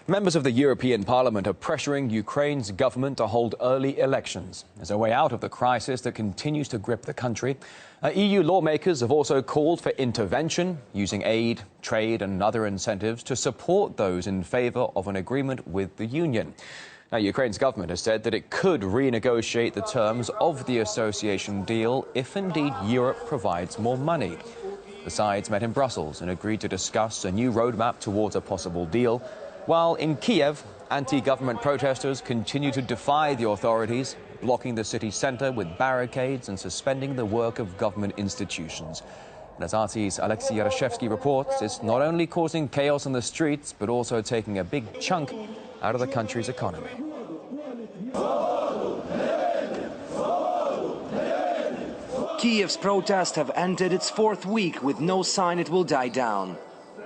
Members of the European Parliament are pressuring Ukraine's government to hold early elections as a way out of the crisis that continues to grip the country. EU lawmakers have also called for intervention, using aid, trade and other incentives to support those in favour of an agreement with the Union. Now, Ukraine's government has said that it could renegotiate the terms of the association deal if indeed Europe provides more money. The sides met in Brussels and agreed to discuss a new roadmap towards a possible deal, while in Kiev, anti-government protesters continue to defy the authorities, blocking the city centre with barricades and suspending the work of government institutions. And as RTs Aleksey Yaroshevsky reports, it's not only causing chaos on the streets, but also taking a big chunk out of the country's economy. Kiev's protests have entered its fourth week with no sign it will die down.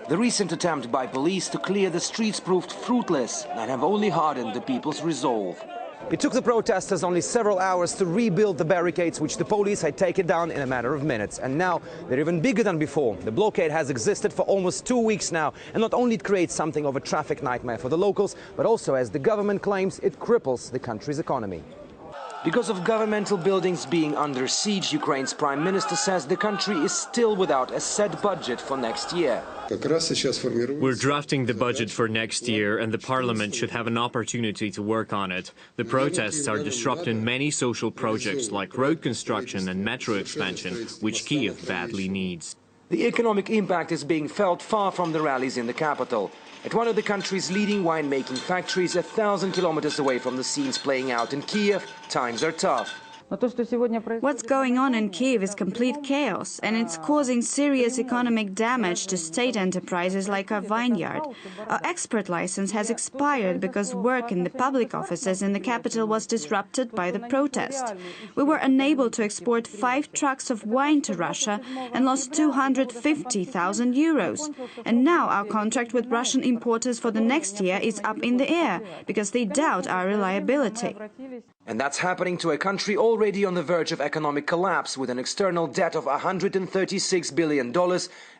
The recent attempt by police to clear the streets proved fruitless and have only hardened the people's resolve. It took the protesters only several hours to rebuild the barricades, which the police had taken down in a matter of minutes. And now they're even bigger than before. The blockade has existed for almost 2 weeks now. And not only it creates something of a traffic nightmare for the locals, but also, as the government claims, it cripples the country's economy. Because of governmental buildings being under siege, Ukraine's prime minister says the country is still without a set budget for next year. We're drafting the budget for next year, and the parliament should have an opportunity to work on it. The protests are disrupting many social projects like road construction and metro expansion, which Kiev badly needs. The economic impact is being felt far from the rallies in the capital. At one of the country's leading winemaking factories, 1,000 kilometers away from the scenes playing out in Kiev, times are tough. What's going on in Kiev is complete chaos, and it's causing serious economic damage to state enterprises like our vineyard. Our export license has expired because work in the public offices in the capital was disrupted by the protest. We were unable to export 5 trucks of wine to Russia and lost 250,000 euros. And now our contract with Russian importers for the next year is up in the air because they doubt our reliability. And that's happening to a country already on the verge of economic collapse, with an external debt of $136 billion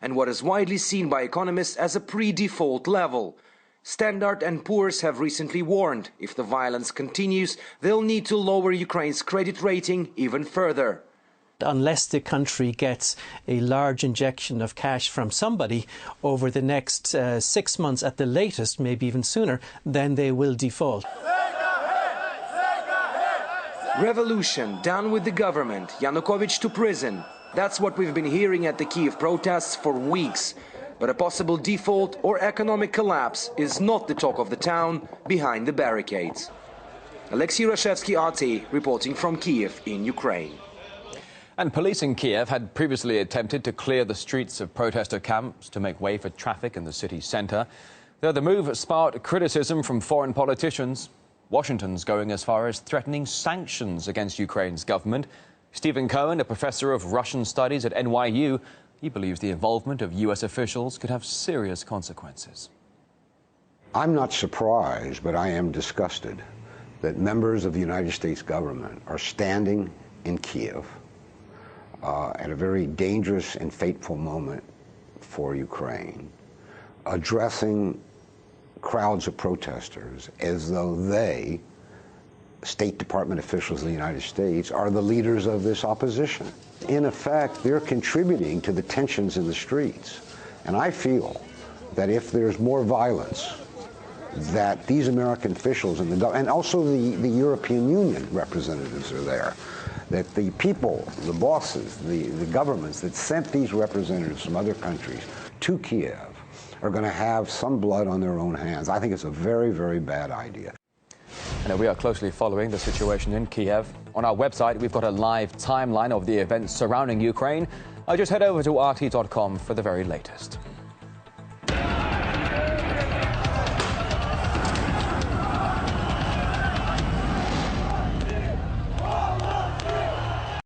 and what is widely seen by economists as a pre-default level. Standard & Poor's have recently warned if the violence continues, they'll need to lower Ukraine's credit rating even further. Unless the country gets a large injection of cash from somebody over the next 6 months at the latest, maybe even sooner, then they will default. Revolution, down with the government, Yanukovych to prison. That's what we've been hearing at the Kiev protests for weeks. But a possible default or economic collapse is not the talk of the town behind the barricades. Aleksey Yaroshevsky, RT, reporting from Kiev in Ukraine. And police in Kiev had previously attempted to clear the streets of protester camps to make way for traffic in the city centre. Though the move sparked criticism from foreign politicians. Washington's going as far as threatening sanctions against Ukraine's government. Stephen Cohen, a professor of Russian studies at NYU, he believes the involvement of U.S. officials could have serious consequences. I'm not surprised, but I am disgusted that members of the United States government are standing in Kiev at a very dangerous and fateful moment for Ukraine, addressing crowds of protesters as though they, State Department officials of the United States, are the leaders of this opposition. In effect, they're contributing to the tensions in the streets. And I feel that if there's more violence, that these American officials and also the European Union representatives are there, that the people, the bosses, the governments that sent these representatives from other countries to Kiev are going to have some blood on their own hands. I think it's a very, very bad idea. And we are closely following the situation in Kiev. On our website, we've got a live timeline of the events surrounding Ukraine. Just head over to RT.com for the very latest.